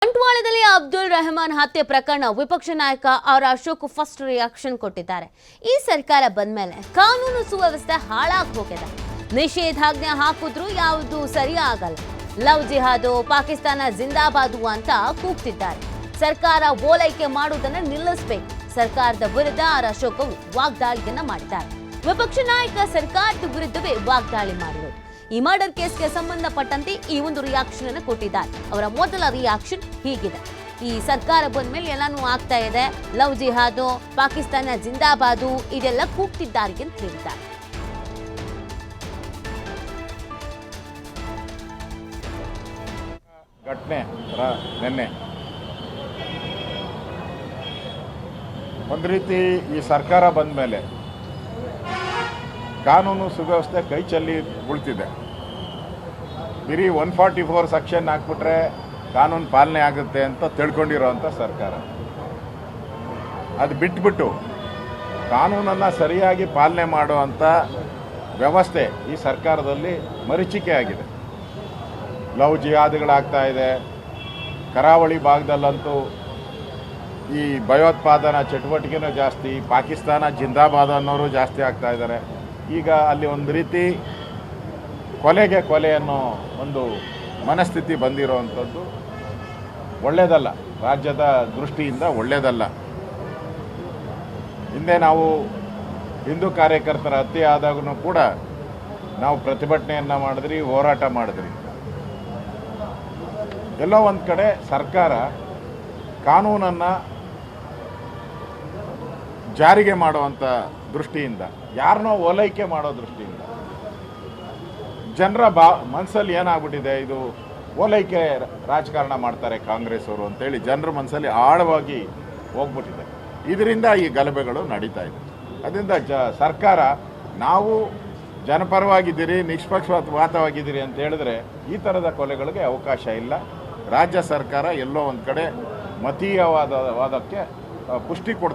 ಬಂಟ್ವಾಳದಲ್ಲಿ ಅಬ್ದುಲ್ ರೆಹಮಾನ್ ಹತ್ಯೆ ಪ್ರಕರಣ ವಿಪಕ್ಷ ನಾಯಕ ಆರ್ ಅಶೋಕ್ ಫಸ್ಟ್ ರಿಯಾಕ್ಷನ್ ಕೊಟ್ಟಿದ್ದಾರೆ. ಈ ಸರ್ಕಾರ ಬಂದ್ಮೇಲೆ ಕಾನೂನು ಸುವ್ಯವಸ್ಥೆ ಹಾಳಾಗಿ ಹೋಗಿದೆ. ನಿಷೇಧಾಜ್ಞೆ ಹಾಕಿದ್ರು ಯಾವುದು ಸರಿ ಆಗಲ್ಲ. ಲವ್ ಜಿಹಾದು, ಪಾಕಿಸ್ತಾನ ಜಿಂದಾಬಾದು ಅಂತ ಕೂಗ್ತಿದ್ದಾರೆ. ಸರ್ಕಾರ ಓಲೈಕೆ ಮಾಡುವುದನ್ನು ನಿಲ್ಲಿಸಬೇಕು. ಸರ್ಕಾರದ ವಿರುದ್ಧ ಆರ್ ಅಶೋಕ್ ವಾಗ್ದಾಳಿಯನ್ನ ಮಾಡಿದ್ದಾರೆ. ವಿಪಕ್ಷ ನಾಯಕ ಸರ್ಕಾರದ ವಿರುದ್ಧವೇ ವಾಗ್ದಾಳಿ ಮಾಡಿದರು. ಈ ಮರ್ಡರ್ ಕೇಸ್ಗೆ ಸಂಬಂಧಪಟ್ಟಂತೆ ಈ ಒಂದು ರಿಯಾಕ್ಷನ್ ಅನ್ನು ಕೊಟ್ಟಿದ್ದಾರೆ. ಅವರ ಮೊದಲ ರಿಯಾಕ್ಷನ್ ಹೀಗಿದೆ: ಈ ಸರ್ಕಾರ ಬಂದ ಮೇಲೆ ಎಲ್ಲಾನು ಆಗ್ತಾ ಇದೆ, ಲವ್ ಜಿಹಾದು, ಪಾಕಿಸ್ತಾನ ಜಿಂದಾಬಾದು ಇದೆಲ್ಲ ಕೂಗ್ತಿದ್ದಾರೆ ಅಂತ ಹೇಳಿದ್ದಾರೆ. ಘಟನೆ ನಿನ್ನೆ ಒಂದು ರೀತಿ ಈ ಸರ್ಕಾರ ಬಂದ ಮೇಲೆ ಕಾನೂನು ಸುವ್ಯವಸ್ಥೆ ಕೈ ಚೆಲ್ಲಿ ಉಳ್ತಿದೆ. ಬರೀ 144 ಸೆಕ್ಷನ್ ಹಾಕ್ಬಿಟ್ರೆ ಕಾನೂನು ಪಾಲನೆ ಆಗುತ್ತೆ ಅಂತ ತಿಳ್ಕೊಂಡಿರೋವಂಥ ಸರ್ಕಾರ. ಅದು ಬಿಟ್ಬಿಟ್ಟು ಕಾನೂನನ್ನು ಸರಿಯಾಗಿ ಪಾಲನೆ ಮಾಡುವಂಥ ವ್ಯವಸ್ಥೆ ಈ ಸರ್ಕಾರದಲ್ಲಿ ಮರೀಚಿಕೆ ಆಗಿದೆ. ಲವ್ ಜಿಹಾದ್ಗಳಾಗ್ತಾ ಇದೆ. ಕರಾವಳಿ ಭಾಗದಲ್ಲಂತೂ ಈ ಭಯೋತ್ಪಾದನಾ ಚಟುವಟಿಕೆನೂ ಜಾಸ್ತಿ. ಪಾಕಿಸ್ತಾನ ಜಿಂದಾಬಾದ್ ಅನ್ನೋರು ಜಾಸ್ತಿ ಆಗ್ತಾ ಇದ್ದಾರೆ. ಈಗ ಅಲ್ಲಿ ಒಂದು ರೀತಿ ಕೊಲೆಗೆ ಕೊಲೆ ಅನ್ನೋ ಒಂದು ಮನಸ್ಥಿತಿ ಬಂದಿರೋವಂಥದ್ದು ಒಳ್ಳೆಯದಲ್ಲ, ರಾಜ್ಯದ ದೃಷ್ಟಿಯಿಂದ ಒಳ್ಳೆಯದಲ್ಲ. ಹಿಂದೆ ನಾವು ಹಿಂದೂ ಕಾರ್ಯಕರ್ತರ ಹತ್ಯೆ ಆದಾಗೂ ಕೂಡ ನಾವು ಪ್ರತಿಭಟನೆಯನ್ನು ಮಾಡಿದ್ರಿ, ಹೋರಾಟ ಮಾಡಿದ್ರಿ. ಎಲ್ಲೋ ಒಂದು ಕಡೆ ಸರ್ಕಾರ ಕಾನೂನನ್ನು ಜಾರಿಗೆ ಮಾಡುವಂಥ ದೃಷ್ಟಿಯಿಂದ, ಯಾರನ್ನೋ ಓಲೈಕೆ ಮಾಡೋ ದೃಷ್ಟಿಯಿಂದ ಜನರ ಮನಸ್ಸಲ್ಲಿ ಏನಾಗ್ಬಿಟ್ಟಿದೆ, ಇದು ಓಲೈಕೆ ರಾಜಕಾರಣ ಮಾಡ್ತಾರೆ ಕಾಂಗ್ರೆಸ್ ಅವರು ಅಂತೇಳಿ ಜನರ ಮನಸ್ಸಲ್ಲಿ ಆಳವಾಗಿ ಹೋಗ್ಬಿಟ್ಟಿದೆ. ಇದರಿಂದ ಈ ಗಲಭೆಗಳು ನಡೀತಾ ಇದೆ. ಅದರಿಂದ ಸರ್ಕಾರ ನಾವು ಜನಪರವಾಗಿದ್ದೀರಿ, ನಿಷ್ಪಕ್ಷಪಾತವಾಗಿದ್ದೀರಿ ಅಂತ ಹೇಳಿದ್ರೆ ಈ ಥರದ ಕೊಲೆಗಳಿಗೆ ಅವಕಾಶ ಇಲ್ಲ. ರಾಜ್ಯ ಸರ್ಕಾರ ಎಲ್ಲೋ ಒಂದು ಕಡೆ ಮತೀಯವಾದಕ್ಕೆ ಪುಷ್ಟಿ ಕೊಡ್ತಾ